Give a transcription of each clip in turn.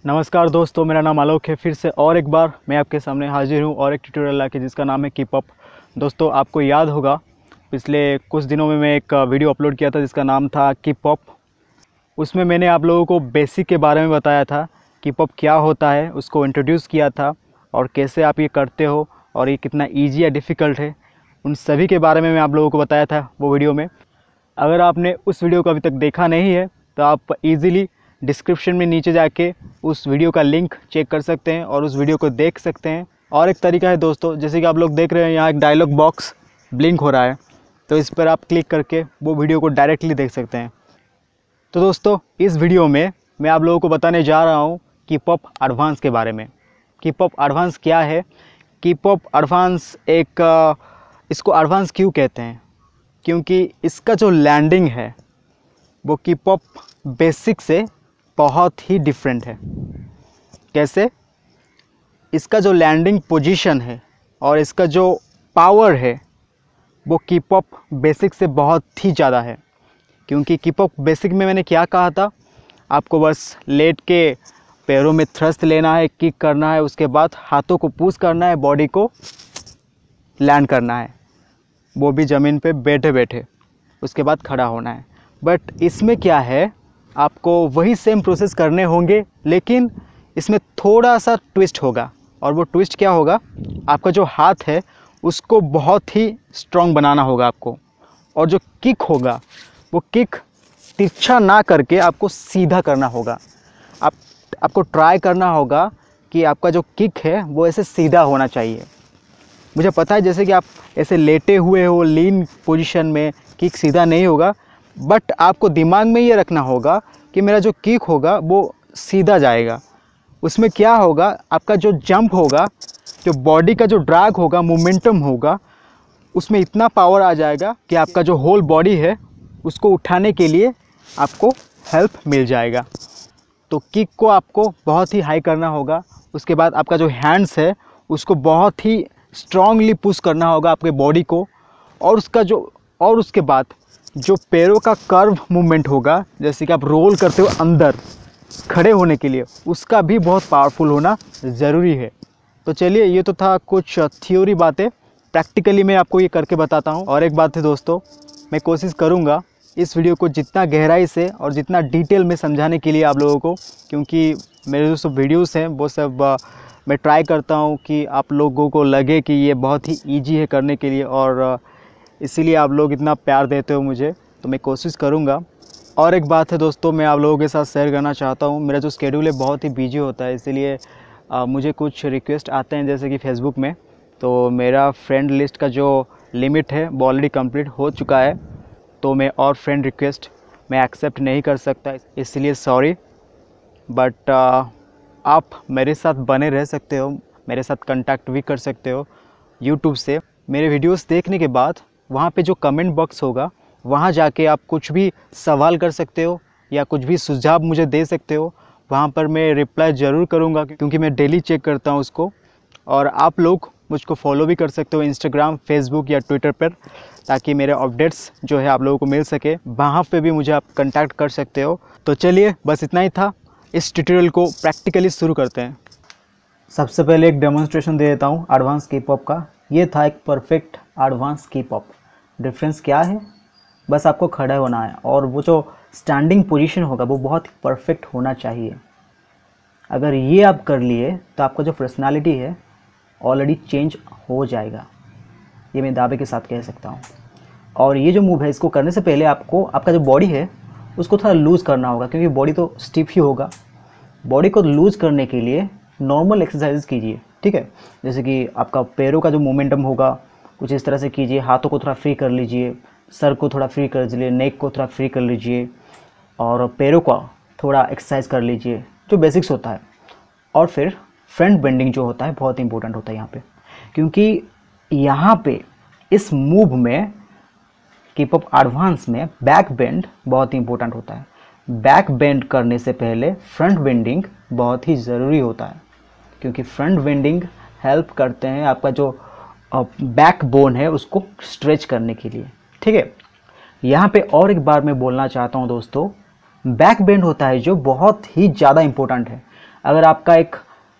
नमस्कार दोस्तों, मेरा नाम आलोक है। फिर से और एक बार मैं आपके सामने हाजिर हूँ और एक ट्यूटोरियल लाके जिसका नाम है कीप अप। दोस्तों, आपको याद होगा पिछले कुछ दिनों में मैं एक वीडियो अपलोड किया था जिसका नाम था कीप अप। उसमें मैंने आप लोगों को बेसिक के बारे में बताया था, कीप अप क्या होता है, उसको इंट्रोड्यूस किया था और कैसे आप ये करते हो और ये कितना ईजी या डिफ़िकल्ट है, उन सभी के बारे में मैं आप लोगों को बताया था वो वीडियो में। अगर आपने उस वीडियो को अभी तक देखा नहीं है तो आप इजीली डिस्क्रिप्शन में नीचे जाके उस वीडियो का लिंक चेक कर सकते हैं और उस वीडियो को देख सकते हैं। और एक तरीका है दोस्तों, जैसे कि आप लोग देख रहे हैं यहाँ एक डायलॉग बॉक्स ब्लिंक हो रहा है, तो इस पर आप क्लिक करके वो वीडियो को डायरेक्टली देख सकते हैं। तो दोस्तों, इस वीडियो में मैं आप लोगों को बताने जा रहा हूँ कीप अप एडवांस के बारे में। कीप अप एडवांस क्या है? कीप अप एडवांस इसको एडवांस क्यों कहते हैं? क्योंकि इसका जो लैंडिंग है वो कीप अप बेसिक से बहुत ही डिफरेंट है। कैसे? इसका जो लैंडिंग पोजीशन है और इसका जो पावर है वो कीप अप बेसिक से बहुत ही ज़्यादा है। क्योंकि कीप अप बेसिक में मैंने क्या कहा था, आपको बस लेट के पैरों में थ्रस्ट लेना है, किक करना है, उसके बाद हाथों को पुश करना है, बॉडी को लैंड करना है, वो भी ज़मीन पे बैठे बैठे, उसके बाद खड़ा होना है। बट इसमें क्या है, आपको वही सेम प्रोसेस करने होंगे, लेकिन इसमें थोड़ा सा ट्विस्ट होगा। और वो ट्विस्ट क्या होगा, आपका जो हाथ है उसको बहुत ही स्ट्रॉन्ग बनाना होगा आपको, और जो किक होगा वो किक तिरछा ना करके आपको सीधा करना होगा। आपको ट्राई करना होगा कि आपका जो किक है वो ऐसे सीधा होना चाहिए। मुझे पता है जैसे कि आप ऐसे लेटे हुए हो लीन पोजीशन में, किक सीधा नहीं होगा, बट आपको दिमाग में ये रखना होगा कि मेरा जो किक होगा वो सीधा जाएगा। उसमें क्या होगा, आपका जो जंप होगा, जो बॉडी का जो ड्रैग होगा, मोमेंटम होगा, उसमें इतना पावर आ जाएगा कि आपका जो होल बॉडी है उसको उठाने के लिए आपको हेल्प मिल जाएगा। तो किक को आपको बहुत ही हाई करना होगा। उसके बाद आपका जो हैंड्स है उसको बहुत ही स्ट्रांगली पुश करना होगा आपके बॉडी को, और उसके बाद जो पैरों का कर्व मूवमेंट होगा, जैसे कि आप रोल करते हो अंदर खड़े होने के लिए, उसका भी बहुत पावरफुल होना ज़रूरी है। तो चलिए, ये तो था कुछ थ्योरी बातें, प्रैक्टिकली मैं आपको ये करके बताता हूँ। और एक बात है दोस्तों, मैं कोशिश करूँगा इस वीडियो को जितना गहराई से और जितना डिटेल में समझाने के लिए आप लोगों को, क्योंकि मेरे जो सब वीडियोस हैं वो सब मैं ट्राई करता हूँ कि आप लोगों को लगे कि ये बहुत ही ईजी है करने के लिए, और इसीलिए आप लोग इतना प्यार देते हो मुझे, तो मैं कोशिश करूँगा। और एक बात है दोस्तों, मैं आप लोगों के साथ शेयर करना चाहता हूँ। मेरा जो शेड्यूल है बहुत ही बिजी होता है, इसीलिए मुझे कुछ रिक्वेस्ट आते हैं, जैसे कि फेसबुक में। तो मेरा फ्रेंड लिस्ट का जो लिमिट है वो ऑलरेडी कंप्लीट हो चुका है, तो मैं और फ्रेंड रिक्वेस्ट मैं एक्सेप्ट नहीं कर सकता, इसलिए सॉरी। बट आप मेरे साथ बने रह सकते हो, मेरे साथ कांटेक्ट भी कर सकते हो यूट्यूब से। मेरे वीडियोस देखने के बाद वहाँ पे जो कमेंट बॉक्स होगा वहाँ जाके आप कुछ भी सवाल कर सकते हो या कुछ भी सुझाव मुझे दे सकते हो। वहाँ पर मैं रिप्लाई ज़रूर करूँगा, क्योंकि मैं डेली चेक करता हूँ उसको। और आप लोग मुझको फॉलो भी कर सकते हो इंस्टाग्राम, फेसबुक या ट्विटर पर, ताकि मेरे अपडेट्स जो है आप लोगों को मिल सके। वहाँ पे भी मुझे आप कांटेक्ट कर सकते हो। तो चलिए, बस इतना ही था। इस ट्यूटोरियल को प्रैक्टिकली शुरू करते हैं। सबसे पहले एक डेमोन्स्ट्रेशन दे देता हूँ एडवांस कीप अप का। ये था एक perfect advance keep up. Difference क्या है, बस आपको खड़ा होना है, और वो जो स्टैंडिंग पोजीशन होगा वो बहुत परफेक्ट होना चाहिए। अगर ये आप कर लिए तो आपका जो पर्सनालिटी है ऑलरेडी चेंज हो जाएगा, ये मैं दावे के साथ कह सकता हूँ। और ये जो मूव है, इसको करने से पहले आपको आपका जो बॉडी है उसको थोड़ा लूज़ करना होगा, क्योंकि बॉडी तो स्टिफ ही होगा। बॉडी को लूज़ करने के लिए नॉर्मल एक्सरसाइज कीजिए, ठीक है। जैसे कि आपका पैरों का जो मोमेंटम होगा कुछ इस तरह से कीजिए, हाथों को थोड़ा फ्री कर लीजिए, सर को थोड़ा फ्री कर लीजिए, नेक को थोड़ा फ्री कर लीजिए, और पैरों का थोड़ा एक्सरसाइज कर लीजिए, जो बेसिक्स होता है। और फिर फ्रंट बेंडिंग जो होता है बहुत इंपॉर्टेंट होता है यहाँ पे, क्योंकि यहाँ पे इस मूव में कीप अप एडवांस में बैक बेंड बहुत इंपॉर्टेंट होता है। बैक बेंड करने से पहले फ्रंट बेंडिंग बहुत ही ज़रूरी होता है, क्योंकि फ्रंट बेंडिंग हेल्प करते हैं आपका जो बैक बोन है उसको स्ट्रेच करने के लिए, ठीक है। यहाँ पे और एक बार मैं बोलना चाहता हूँ दोस्तों, बैक बेंड होता है जो बहुत ही ज़्यादा इम्पोर्टेंट है। अगर आपका एक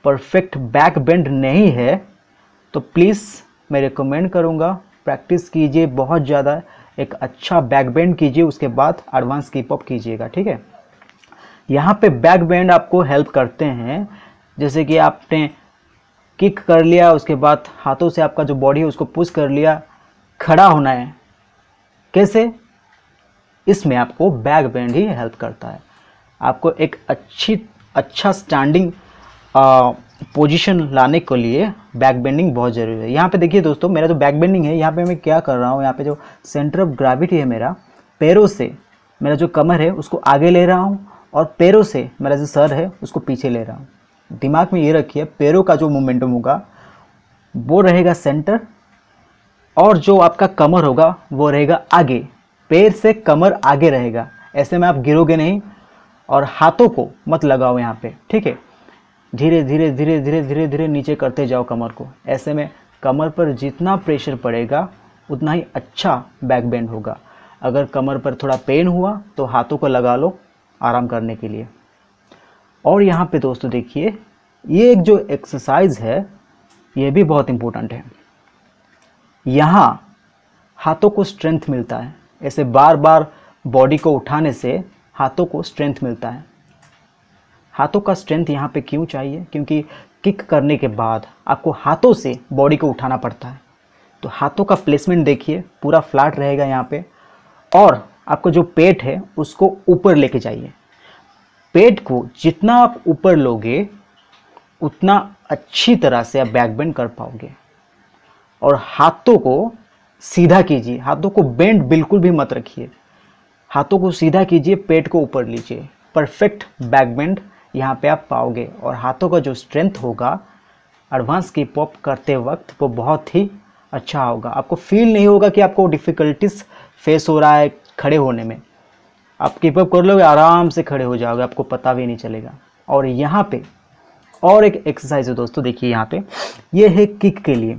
परफेक्ट बैक बेंड नहीं है तो प्लीज़ मैं रिकमेंड करूँगा प्रैक्टिस कीजिए बहुत ज़्यादा, एक अच्छा बैक बेंड कीजिए, उसके बाद एडवांस कीप अप कीजिएगा, ठीक है। यहाँ पे बैक बेंड आपको हेल्प करते हैं, जैसे कि आपने किक कर लिया, उसके बाद हाथों से आपका जो बॉडी है उसको पुश कर लिया, खड़ा होना है, कैसे, इसमें आपको बैक बेंड ही हेल्प करता है। आपको एक अच्छा स्टैंडिंग पोजीशन लाने के लिए बैक बेंडिंग बहुत ज़रूरी है। यहाँ पे देखिए दोस्तों, मेरा जो बैक बेंडिंग है, यहाँ पे मैं क्या कर रहा हूँ, यहाँ पे जो सेंटर ऑफ ग्रेविटी है मेरा, पैरों से मेरा जो कमर है उसको आगे ले रहा हूँ और पैरों से मेरा जो सर है उसको पीछे ले रहा हूँ। दिमाग में ये रखिए, पैरों का जो मोमेंटम होगा वो रहेगा सेंटर और जो आपका कमर होगा वो रहेगा आगे, पैर से कमर आगे रहेगा। ऐसे में आप गिरोगे नहीं और हाथों को मत लगाओ यहाँ पे, ठीक है। धीरे धीरे धीरे धीरे धीरे धीरे नीचे करते जाओ कमर को। ऐसे में कमर पर जितना प्रेशर पड़ेगा उतना ही अच्छा बैक बेंड होगा। अगर कमर पर थोड़ा पेन हुआ तो हाथों को लगा लो आराम करने के लिए। और यहाँ पे दोस्तों देखिए, ये एक जो एक्सरसाइज है ये भी बहुत इम्पोर्टेंट है। यहाँ हाथों को स्ट्रेंथ मिलता है, ऐसे बार बार बॉडी को उठाने से हाथों को स्ट्रेंथ मिलता है। हाथों का स्ट्रेंथ यहाँ पे क्यों चाहिए, क्योंकि किक करने के बाद आपको हाथों से बॉडी को उठाना पड़ता है। तो हाथों का प्लेसमेंट देखिए, पूरा फ्लैट रहेगा यहाँ पे, और आपको जो पेट है उसको ऊपर लेके जाइए। पेट को जितना आप ऊपर लोगे उतना अच्छी तरह से आप बैक बेंड कर पाओगे। और हाथों को सीधा कीजिए, हाथों को बेंड बिल्कुल भी मत रखिए, हाथों को सीधा कीजिए, पेट को ऊपर लीजिए। परफेक्ट बैक बेंड यहाँ पे आप पाओगे और हाथों का जो स्ट्रेंथ होगा एडवांस कीप अप करते वक्त वो बहुत ही अच्छा होगा। आपको फील नहीं होगा कि आपको डिफ़िकल्टीज फेस हो रहा है खड़े होने में। आप कीप अप कर लोगे, आराम से खड़े हो जाओगे, आपको पता भी नहीं चलेगा। और यहाँ पे और एक एक्सरसाइज है दोस्तों, देखिए यहाँ पे, ये है किक के लिए।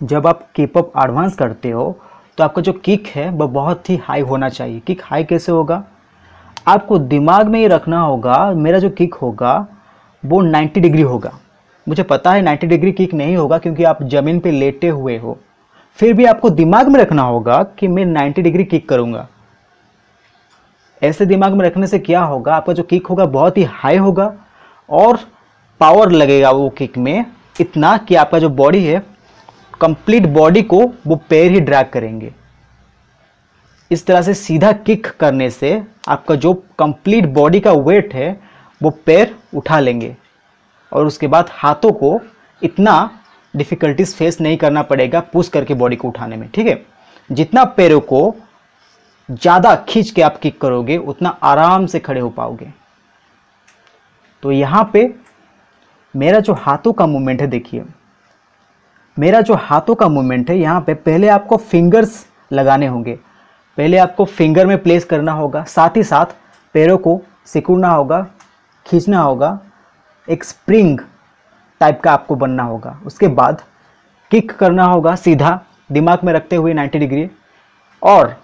जब आप कीप अप एडवांस करते हो तो आपका जो किक है वो बहुत ही हाई होना चाहिए। किक हाई कैसे होगा, आपको दिमाग में ये रखना होगा, मेरा जो किक होगा वो 90 डिग्री होगा। मुझे पता है 90 डिग्री किक नहीं होगा क्योंकि आप ज़मीन पे लेटे हुए हो, फिर भी आपको दिमाग में रखना होगा कि मैं 90 डिग्री किक करूँगा। ऐसे दिमाग में रखने से क्या होगा, आपका जो किक होगा बहुत ही हाई होगा और पावर लगेगा वो किक में इतना कि आपका जो बॉडी है, कंप्लीट बॉडी को वो पैर ही ड्रैग करेंगे। इस तरह से सीधा किक करने से आपका जो कंप्लीट बॉडी का वेट है वो पैर उठा लेंगे और उसके बाद हाथों को इतना डिफ़िकल्टीज फेस नहीं करना पड़ेगा पुश करके बॉडी को उठाने में, ठीक है। जितना पैरों को ज़्यादा खींच के आप किक करोगे उतना आराम से खड़े हो पाओगे। तो यहाँ पे मेरा जो हाथों का मूवमेंट है, देखिए मेरा जो हाथों का मूवमेंट है, यहाँ पे पहले आपको फिंगर्स लगाने होंगे, पहले आपको फिंगर में प्लेस करना होगा, साथ ही साथ पैरों को सिकुड़ना होगा, खींचना होगा, एक स्प्रिंग टाइप का आपको बनना होगा। उसके बाद किक करना होगा सीधा दिमाग में रखते हुए 90 डिग्री। और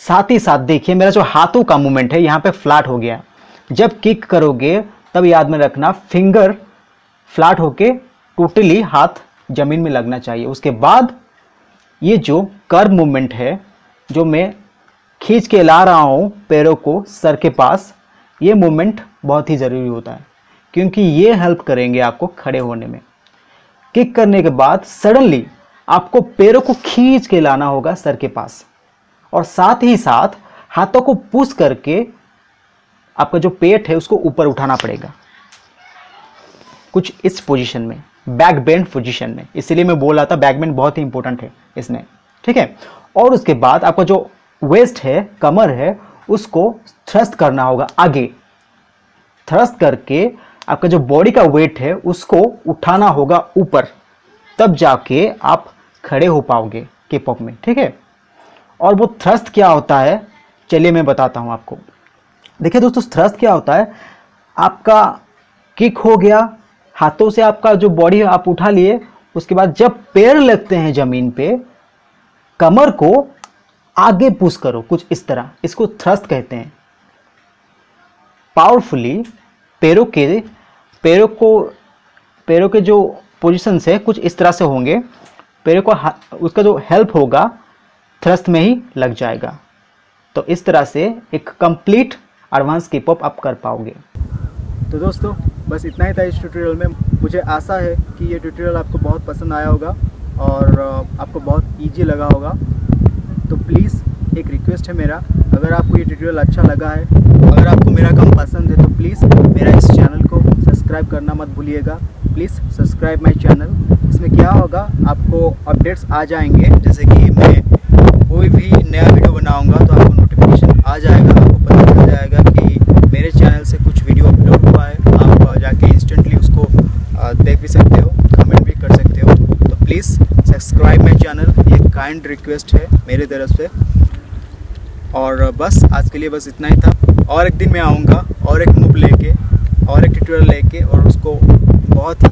साथ ही साथ देखिए मेरा जो हाथों का मूवमेंट है यहाँ पे फ्लैट हो गया। जब किक करोगे तब याद में रखना फिंगर फ्लैट होके टोटली हाथ ज़मीन में लगना चाहिए। उसके बाद ये जो कर्व मूवमेंट है, जो मैं खींच के ला रहा हूँ पैरों को सर के पास, ये मूवमेंट बहुत ही ज़रूरी होता है क्योंकि ये हेल्प करेंगे आपको खड़े होने में। किक करने के बाद सडनली आपको पैरों को खींच के लाना होगा सर के पास और साथ ही साथ हाथों को पुश करके आपका जो पेट है उसको ऊपर उठाना पड़ेगा, कुछ इस पोजीशन में, बैक बेंड पोजीशन में। इसीलिए मैं बोल रहा था बैक बेंड बहुत ही इंपॉर्टेंट है इसमें, ठीक है। और उसके बाद आपका जो वेस्ट है, कमर है, उसको थ्रस्ट करना होगा आगे। थ्रस्ट करके आपका जो बॉडी का वेट है उसको उठाना होगा ऊपर, तब जाके आप खड़े हो पाओगे कीप अप में, ठीक है। और वो थ्रस्ट क्या होता है चलिए मैं बताता हूँ आपको। देखिए दोस्तों, थ्रस्ट क्या होता है, आपका किक हो गया, हाथों से आपका जो बॉडी है आप उठा लिए, उसके बाद जब पैर लगते हैं ज़मीन पे, कमर को आगे पुश करो कुछ इस तरह, इसको थ्रस्ट कहते हैं। पावरफुली पैरों के जो पोजीशंस है कुछ इस तरह से होंगे। पैरों को उसका जो हेल्प होगा थ्रस्ट में ही लग जाएगा। तो इस तरह से एक कंप्लीट एडवांस किप अप आप कर पाओगे। तो दोस्तों बस इतना ही था इस ट्यूटोरियल में। मुझे आशा है कि ये ट्यूटोरियल आपको बहुत पसंद आया होगा और आपको बहुत इजी लगा होगा। तो प्लीज़ एक रिक्वेस्ट है मेरा, अगर आपको ये ट्यूटोरियल अच्छा लगा है, अगर आपको मेरा काम पसंद है, तो प्लीज़ मेरा इस चैनल को सब्सक्राइब करना मत भूलिएगा। Please subscribe my channel. इसमें क्या होगा, आपको अपडेट्स आ जाएंगे, जैसे कि मैं कोई भी नया वीडियो बनाऊंगा तो आपको नोटिफिकेशन आ जाएगा, आपको पता चल जाएगा कि मेरे चैनल से कुछ वीडियो अपलोड हुआ है। आप जाके इंस्टेंटली उसको देख भी सकते हो, कमेंट भी कर सकते हो। तो प्लीज़ सब्सक्राइब माय चैनल, ये काइंड रिक्वेस्ट है मेरी तरफ से। और बस आज के लिए बस इतना ही था। और एक दिन मैं आऊँगा और एक मूव लेके और एक ट्यूटोरियल लेके, और उसको बहुत ही